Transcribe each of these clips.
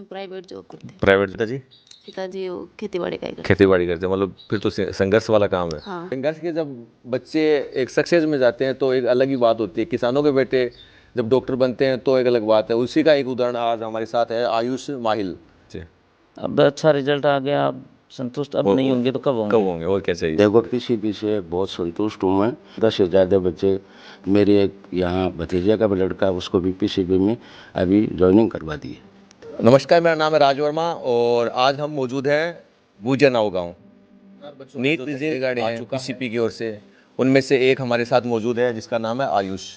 Private job करते हैं। Private पिताजी? पिताजी वो खेती बाड़ी का ही करते खेती बाड़ी करते हैं, मतलब फिर तो संघर्ष वाला काम है। हाँ। संघर्ष के जब बच्चे एक सक्सेस में जाते हैं तो एक अलग ही बात होती है। किसानों के बेटे जब डॉक्टर बनते हैं तो एक अलग बात है। उसी का एक उदाहरण आज हमारे साथ है आयुष माहिल। अब अच्छा रिजल्ट आ गया, आप संतुष्ट अब नहीं होंगे तो कब होंगे? और क्या चाहिए? देखो पीसीपी से बहुत संतुष्ट हूँ मैं। 10 से ज़्यादा बच्चे, मेरे एक यहाँ भतीजे का भी लड़का, उसको भी पीसीपी में अभी ज्वाइनिंग करवा दी है। नमस्कार, मेरा नाम है राज वर्मा और आज हम मौजूद हैं बूजनाव गाँव। नीट रिजल्ट आ चुका पीसीपी की ओर से, उनमें से एक हमारे साथ मौजूद है जिसका नाम है आयुष।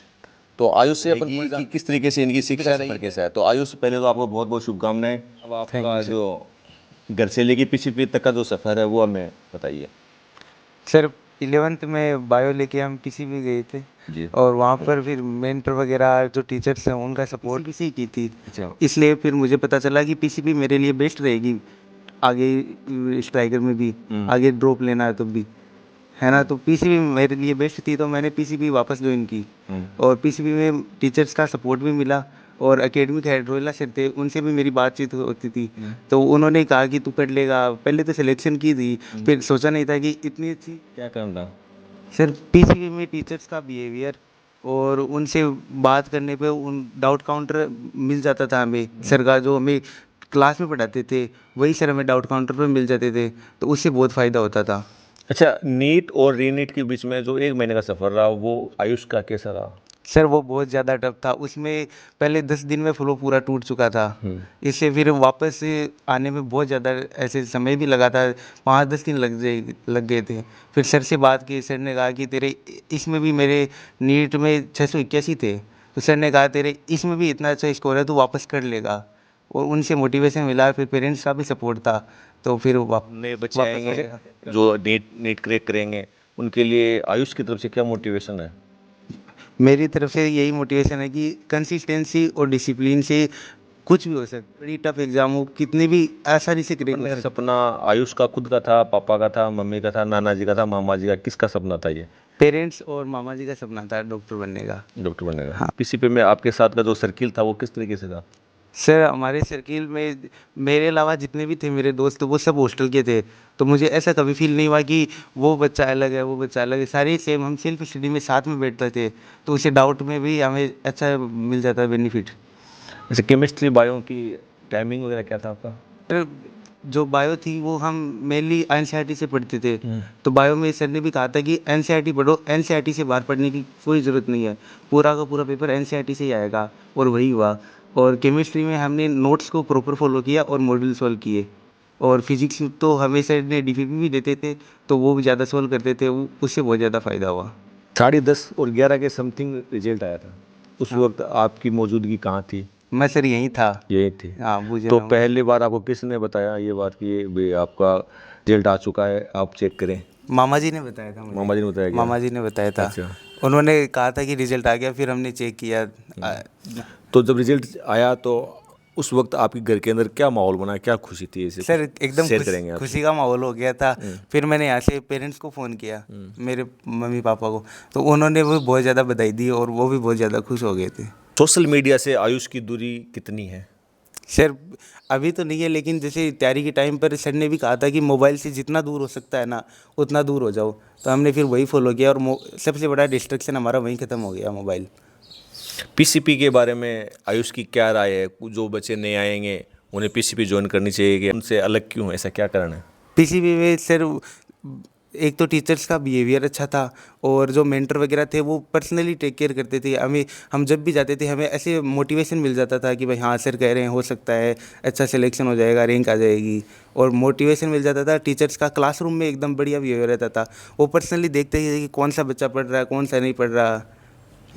तो आयुष से अपन कि किस तरीके से इनकी शिक्षा सफर कैसा है। तो आयुष, पहले तो आपको बहुत बहुत शुभकामनाएं। अब आपका जो घर से लेके पीसीपी तक का जो सफर है वो हमें बताइए। सर 11th में बायो लेके हम पीसीबी गए थे जी। और वहाँ पर फिर मेंटर वगैरह जो टीचर्स हैं उनका सपोर्ट पीसीबी की थी। इसलिए फिर मुझे पता चला कि पीसीबी मेरे लिए बेस्ट रहेगी आगे स्ट्राइकर में भी, आगे ड्रॉप लेना है तब भी, है ना। तो पीसीबी मेरे लिए बेस्ट थी तो मैंने पीसीबी वापस ज्वाइन की और पीसीबी में टीचर्स का सपोर्ट भी मिला और एकेडमिक हेड रोहिला सर थे, उनसे भी मेरी बातचीत होती थी। तो उन्होंने कहा कि तू कर लेगा। पहले तो सिलेक्शन की थी, फिर सोचा नहीं था कि इतनी अच्छी क्या करना सर पीसीबी में टीचर्स का बिहेवियर और उनसे बात करने पे उन डाउट काउंटर मिल जाता था हमें। सर का जो हमें क्लास में पढ़ाते थे वही सर हमें डाउट काउंटर पे मिल जाते थे, तो उससे बहुत फ़ायदा होता था। अच्छा, नीट और रीनीट के बीच में जो 1 महीने का सफर रहा वो आयुष का कैसा रहा? सर वो बहुत ज़्यादा टफ था। उसमें पहले 10 दिन में फ्लो पूरा टूट चुका था। इससे फिर वापस आने में बहुत ज़्यादा ऐसे समय भी लगा था, 5-10 दिन लग गए थे। फिर सर से बात की, सर ने कहा कि तेरे इसमें भी, मेरे नीट में 681 थे, तो सर ने कहा तेरे इसमें भी इतना अच्छा स्कोर है, तू वापस कर लेगा। और उनसे मोटिवेशन मिला, फिर पेरेंट्स का भी सपोर्ट था, तो फिर नए बच्चे आएंगे जो नीट क्रैक करेंगे, उनके लिए आयुष की तरफ से क्या मोटिवेशन है? मेरी तरफ से यही मोटिवेशन है कि कंसिस्टेंसी और डिसिप्लिन से कुछ भी हो सकता है। बड़ी टफ एग्जाम हो, कितनी भी आसानी से क्रैक हो सकता है। सपना आयुष का खुद का था, पापा का था, मम्मी का था, नाना जी का था, मामा जी का, किसका सपना था ये? पेरेंट्स और मामा जी का सपना था डॉक्टर बनने का। डॉक्टर बनने का। हाँ। पीसीपी में आपके साथ का जो सर्किल था वो किस तरीके से था? सर हमारे सर्किल में मेरे अलावा जितने भी थे मेरे दोस्त, वो सब हॉस्टल के थे, तो मुझे ऐसा कभी फील नहीं हुआ कि वो बच्चा अलग है, वो बच्चा अलग है। सारे सेम, हम सेल्फ स्टडी में साथ में बैठते थे, तो उसे डाउट में भी हमें अच्छा मिल जाता है बेनिफिट। जैसे केमिस्ट्री बायो की टाइमिंग वगैरह क्या था आपका? सर जो बायो थी वो हम मेनली एनसीईआरटी से पढ़ते थे, तो बायो में सर ने भी कहा था कि एनसीईआरटी पढ़ो, एनसीईआरटी से बाहर पढ़ने की कोई ज़रूरत नहीं है, पूरा का पूरा पेपर एनसीईआरटी से ही आएगा, और वही हुआ। और केमिस्ट्री में हमने नोट्स को प्रॉपर फॉलो किया और मॉड्यूल सॉल्व किए। और फिजिक्स तो हमें सर ने डीपीपी भी देते थे, तो वो भी ज़्यादा सॉल्व करते थे, उससे बहुत ज़्यादा फ़ायदा हुआ। 10:30 और 11 के समथिंग रिजल्ट आया था, उस वक्त आपकी मौजूदगी कहाँ थी? मैं सर यहीं था। यही थी। हाँ मुझे तो पहली बार आपको किसने बताया ये बात कि ये भी आपका रिजल्ट आ चुका है, आप चेक करें? मामा जी ने बताया था मुझे। मामा जी ने बताया? मामा जी ने बताया था। अच्छा। उन्होंने कहा था कि रिजल्ट आ गया, फिर हमने चेक किया। तो जब रिजल्ट आया तो उस वक्त आपके घर के अंदर क्या माहौल बना, क्या खुशी थी? इसे सर एकदम शेयर करेंगे आप? खुशी का माहौल हो गया था। फिर मैंने यहाँ से पेरेंट्स को फ़ोन किया, मेरे मम्मी पापा को, तो उन्होंने भी बहुत ज़्यादा बधाई दी और वो भी बहुत ज़्यादा खुश हो गए थे। सोशल मीडिया से आयुष की दूरी कितनी है? सर अभी तो नहीं है, लेकिन जैसे तैयारी के टाइम पर सर ने भी कहा था कि मोबाइल से जितना दूर हो सकता है ना उतना दूर हो जाओ, तो हमने फिर वही फॉलो किया और सबसे बड़ा डिस्ट्रैक्शन हमारा वहीं ख़त्म हो गया, मोबाइल। पीसीपी के बारे में आयुष की क्या राय है? जो बच्चे नए आएंगे उन्हें पीसीपी ज्वाइन करनी चाहिए कि उनसे अलग क्यों है, ऐसा क्या कारण है? पीसीबी में सर एक तो टीचर्स का बिहेवियर अच्छा था और जो मेंटर वगैरह थे वो पर्सनली टेक केयर करते थे हमें। हम जब भी जाते थे हमें ऐसे मोटिवेशन मिल जाता था कि भाई हाँ सर कह रहे हैं हो सकता है, अच्छा सिलेक्शन हो जाएगा, रैंक आ जाएगी, और मोटिवेशन मिल जाता था। टीचर्स का क्लासरूम में एकदम बढ़िया बिहेवियर रहता था, वो पर्सनली देखते थे कि कौन सा बच्चा पढ़ रहा है, कौन सा नहीं पढ़ रहा।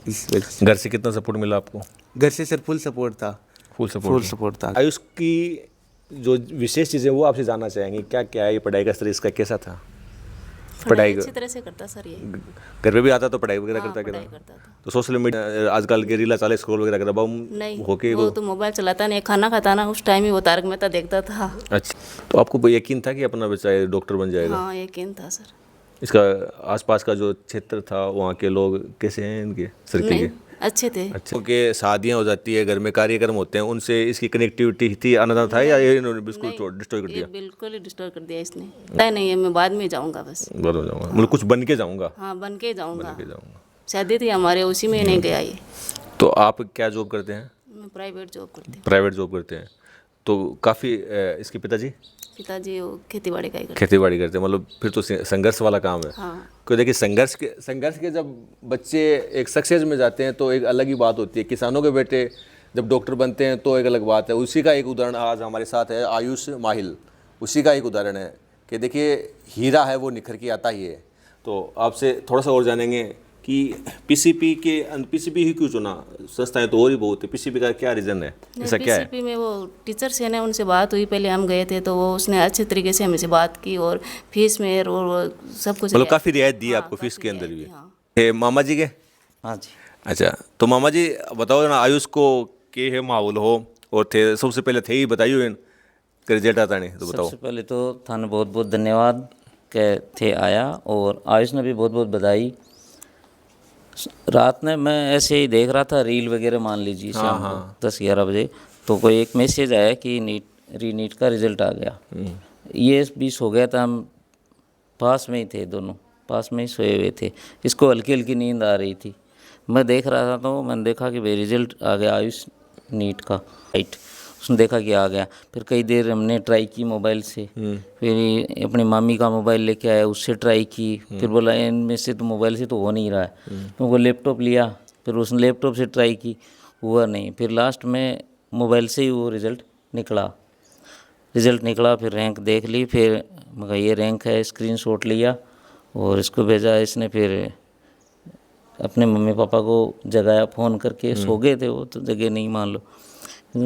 इस वजह से घर से कितना सपोर्ट मिला आपको? घर से सर फुल सपोर्ट था। फुल सपोर्ट था। आयुष की जो विशेष चीज़ें वो आपसे जानना चाहेंगे, क्या क्या है? ये पढ़ाई का स्तर इसका कैसा था? पढ़ाई अच्छी तरह से करता सर ये। घर पे भी आता तो पढ़ाई वगैरह करता पढ़ाई क्या? करता था। तो सोशल मीडिया आजकल के रीला चाले स्क्रॉल वगैरह करता बम नहीं, होके वो तो मोबाइल चलाता नहीं, खाना खाता ना, उस टाइम ही वो तारक मेहता देखता था। अच्छा, तो आपको यकीन था कि अपना बच्चा डॉक्टर बन जाएगा? हाँ यकीन था सर। इसका आसपास का जो क्षेत्र था वहाँ के लोग कैसे हैं, इनके सर्किल के? अच्छे थे। अच्छा कि शादियां हो जाती है, घर में कार्यक्रम होते हैं, उनसे इसकी कनेक्टिविटी थी, आनंद था, या ये इन्होंने बिल्कुल डिस्ट्रॉय कर ये दिया? बिल्कुल ही डिस्टर्ब कर दिया इसने। पता नहीं है, मैं बाद में जाऊंगा बस। बंद हो जाऊंगा, मतलब कुछ बन के जाऊंगा। हाँ, बन के जाऊंगा। बन के जाऊंगा। शादी थी हमारे, उसी में नहीं गया ये। तो आप क्या जॉब करते हैं? मैं प्राइवेट जॉब करती हूँ। प्राइवेट जॉब करते हैं। तो काफ़ी इसके पिताजी पिताजी वो खेती बाड़ी का ही करते खेती बाड़ी करते हैं, मतलब फिर तो संघर्ष वाला काम है। हैं। हाँ, क्योंकि देखिए संघर्ष के जब बच्चे एक सक्सेस में जाते हैं तो एक अलग ही बात होती है। किसानों के बेटे जब डॉक्टर बनते हैं तो एक अलग बात है। उसी का एक उदाहरण आज हमारे साथ है आयुष माहिल, उसी का एक उदाहरण है कि देखिए हीरा है वो निखर के आता ही है। तो आपसे थोड़ा सा और जानेंगे कि पीसीपी ही क्यों चुना? संस्थाएं तो और ही बहुत है, पीसीपी का क्या रीज़न है, ऐसा क्या है? पीसीपी में वो टीचर से ने उनसे बात हुई, पहले हम गए थे तो वो उसने अच्छे तरीके से हमसे बात की और फीस में और वो सब कुछ मतलब काफ़ी रियायत दी हाँ, आपको फीस काफ़ी के अंदर रियायत भी? दी, हाँ। हे मामा जी के? हाँ जी। अच्छा, तो मामा जी बताओ ना, आयुष को के है माहौल हो और थे सबसे पहले थे ही बताइयो इन रिजल्ट आता नहीं तो बताओ। सबसे पहले तो थाने बहुत बहुत धन्यवाद के थे आया, और आयुष ने भी बहुत बहुत बधाई। रात में मैं ऐसे ही देख रहा था रील वगैरह, मान लीजिए शाम को 10-11 बजे, तो कोई एक मैसेज आया कि नीट का रिजल्ट आ गया। ये भी सो गया था, हम पास में ही थे, दोनों पास में ही सोए हुए थे। इसको हल्की हल्की नींद आ रही थी, मैं देख रहा था तो मैंने देखा कि भाई रिजल्ट आ गया आयुष नीट का, राइट। उसने देखा कि आ गया, फिर कई देर हमने ट्राई की मोबाइल से, फिर अपनी मामी का मोबाइल लेके आया, उससे ट्राई की, फिर बोला इनमें से तो मोबाइल से तो हो नहीं रहा है, तो वो लैपटॉप लिया, फिर उसने लैपटॉप से ट्राई की, हुआ नहीं, फिर लास्ट में मोबाइल से ही वो रिज़ल्ट निकला। फिर रैंक देख ली, फिर मगर ये रैंक है, स्क्रीनशॉट लिया और इसको भेजा। इसने फिर अपने मम्मी पापा को जगाया फ़ोन करके, सो गए थे वो तो, जगह नहीं मान लो,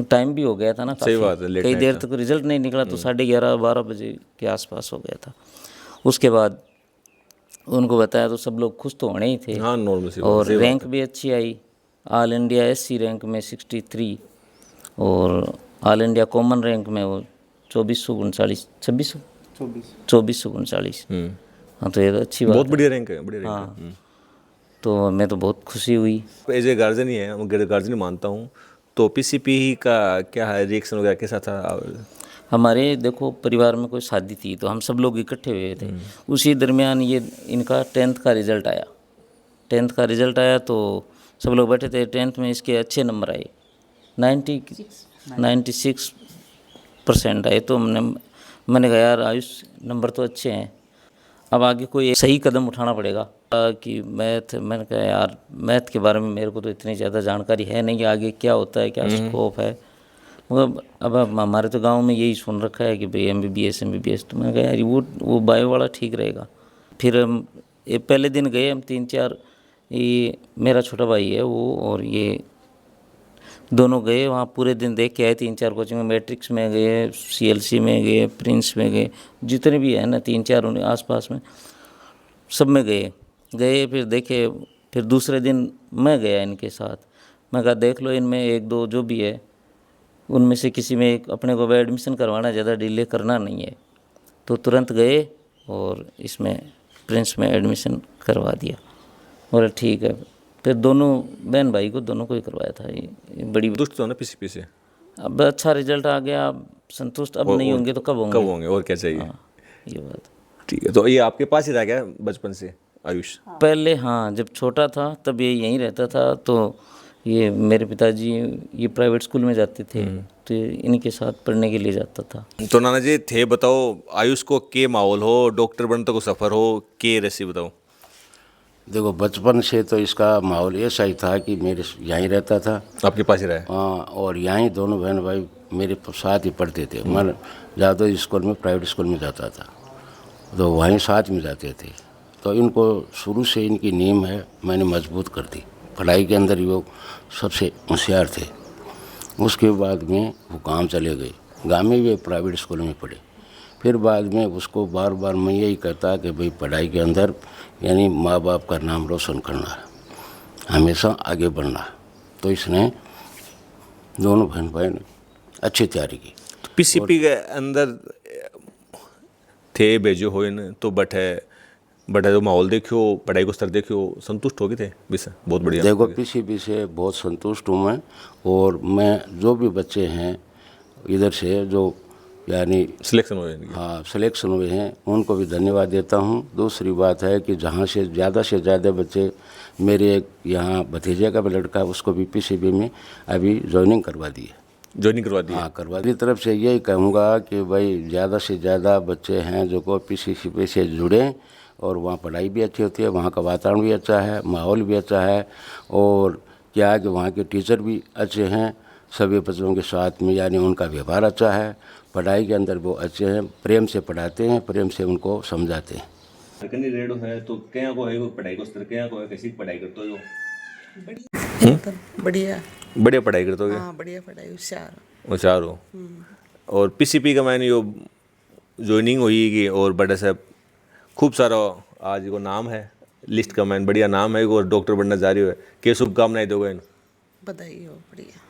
टाइम भी हो गया था ना सही काफ़ी, बात है, लेट कई नाइट देर था। तक रिजल्ट नहीं निकला, तो 11:30-12 बजे के आसपास हो गया था। उसके बाद उनको बताया तो सब लोग खुश तो होने ही थे। हाँ, नॉर्मल सी बात, और सही बात रैंक भी अच्छी आई, ऑल इंडिया एससी रैंक में 63 और ऑल इंडिया कॉमन रैंक में वो 2439 2439। हाँ, तो ये तो अच्छी बात बहुत है। बढ़िया रैंक है, बढ़िया रैंक हाँ, है। तो मैं तो बहुत खुशी हुई। एज ए गार्जियन ही है, मैं गार्जियन मानता हूँ। तो पीसीपी का क्या है रिएक्शन वगैरह कैसा था? हमारे देखो परिवार में कोई शादी थी तो हम सब लोग इकट्ठे हुए थे, उसी दरमियान ये इनका 10th का रिज़ल्ट आया। 10th का रिज़ल्ट आया तो सब लोग बैठे थे। 10th में इसके अच्छे नंबर आए, 96% आए। तो मैंने कहा यार आयुष नंबर तो अच्छे हैं, अब आगे कोई सही कदम उठाना पड़ेगा कि मैंने कहा यार मैथ के बारे में मेरे को तो इतनी ज़्यादा जानकारी है नहीं कि आगे क्या होता है, क्या स्कोप है। मतलब अब हमारे तो गांव में यही सुन रखा है कि भाई MBBS। तो मैंने कहा यार वो बायो वाला ठीक रहेगा। फिर हम ये पहले दिन गए, हम 3-4, ये मेरा छोटा भाई है वो और ये दोनों गए वहाँ, पूरे दिन देख के आए। 3-4 कोचिंग में, मैट्रिक्स में गए, CLC में गए, प्रिंस में गए, जितने भी है ना 3-4 उन्हें आसपास में, सब में गए। फिर देखे, फिर दूसरे दिन मैं गया इनके साथ। मैं कहा देख लो इनमें 1-2 जो भी है उनमें से किसी में एक अपने को एडमिशन करवाना, ज़्यादा डिले करना नहीं है। तो तुरंत गए और इसमें प्रिंस में एडमिशन करवा दिया। और ठीक है, फिर दोनों बहन भाई को दोनों को ही करवाया था। ये बड़ी दुष्ट तो ना पीसीपी से? अब अच्छा रिजल्ट आ गया, अब संतुष्ट अब नहीं होंगे तो कब होंगे? और क्या चाहिए? हाँ, ये बात। ठीक है, तो ये आपके पास ही रह गया बचपन से आयुष? पहले हाँ, जब छोटा था तब ये यहीं रहता था। तो ये मेरे पिताजी ये प्राइवेट स्कूल में जाते थे तो इनके साथ पढ़ने के लिए जाता था। तो नाना जी थे, बताओ आयुष को के माहौल हो, डॉक्टर बनने को सफ़र हो, के रेसी बताओ। देखो बचपन से तो इसका माहौल ऐसा ही था कि मेरे यहीं रहता था। आपके पास ही रहा है? हाँ, और यहीं दोनों बहन भाई मेरे साथ ही पढ़ते थे। मैं ज़्यादा स्कूल में, प्राइवेट स्कूल में जाता था तो वहीं साथ में जाते थे। तो इनको शुरू से इनकी नींव है मैंने मजबूत कर दी। पढ़ाई के अंदर वो सबसे होशियार थे। उसके बाद में वो गाँव चले गए, गाँव में भी प्राइवेट स्कूल में पढ़े। फिर बाद में उसको बार बार मैं यही कहता कि भाई पढ़ाई के अंदर यानी माँ बाप का नाम रोशन करना, हमेशा आगे बढ़ना। तो इसने दोनों बहन भाई ने अच्छी तैयारी की। तो पीसीपी के अंदर थे भेजो हो इन तो बट है बड़ा जो माहौल देखियो, पढ़ाई को स्तर देखियो, संतुष्ट हो गए थे विषय बहुत बढ़िया। देखो पीसीबी से बहुत संतुष्ट हूँ मैं, और मैं जो भी बच्चे हैं इधर से जो यानी सिलेक्शन हो जाएंगे। हाँ सिलेक्शन हुए हैं उनको भी धन्यवाद देता हूँ। दूसरी बात है कि जहाँ से ज़्यादा बच्चे, मेरे एक यहाँ भतीजे का भी लड़का उसको भी पीसीबी में अभी ज्वाइनिंग करवा दी है। ज्वाइनिंग करवा दी है। हाँ करवा दी। तरफ से यही कहूँगा कि भाई ज़्यादा से ज़्यादा बच्चे हैं जो को पीसीबी से जुड़ें, और वहाँ पढ़ाई भी अच्छी होती है, वहाँ का वातावरण भी अच्छा है, माहौल भी अच्छा है, और क्या है कि वहाँ के टीचर भी अच्छे हैं सभी बच्चों के साथ में, यानी उनका व्यवहार अच्छा है, पढ़ाई के अंदर वो अच्छे हैं, प्रेम से पढ़ाते हैं, प्रेम से उनको समझाते हैं। कनी रेडो है तो क्या को है वो पढ़ाई को स्तर क्या को है, कैसी पढ़ाई करते हो? बढ़िया बढ़िया पढ़ाई करते हो? हाँ बढ़िया पढ़ाई, होशियार हो। और पीसीपी का मैंने यो ज्वाइनिंग हुई कि और बड़े साहब खूब सारा आज को नाम है लिस्ट का, मैंने बढ़िया नाम है और डॉक्टर बनना जा रही है, क्या शुभकामनाएं दोगे? बधाई हो, बढ़िया।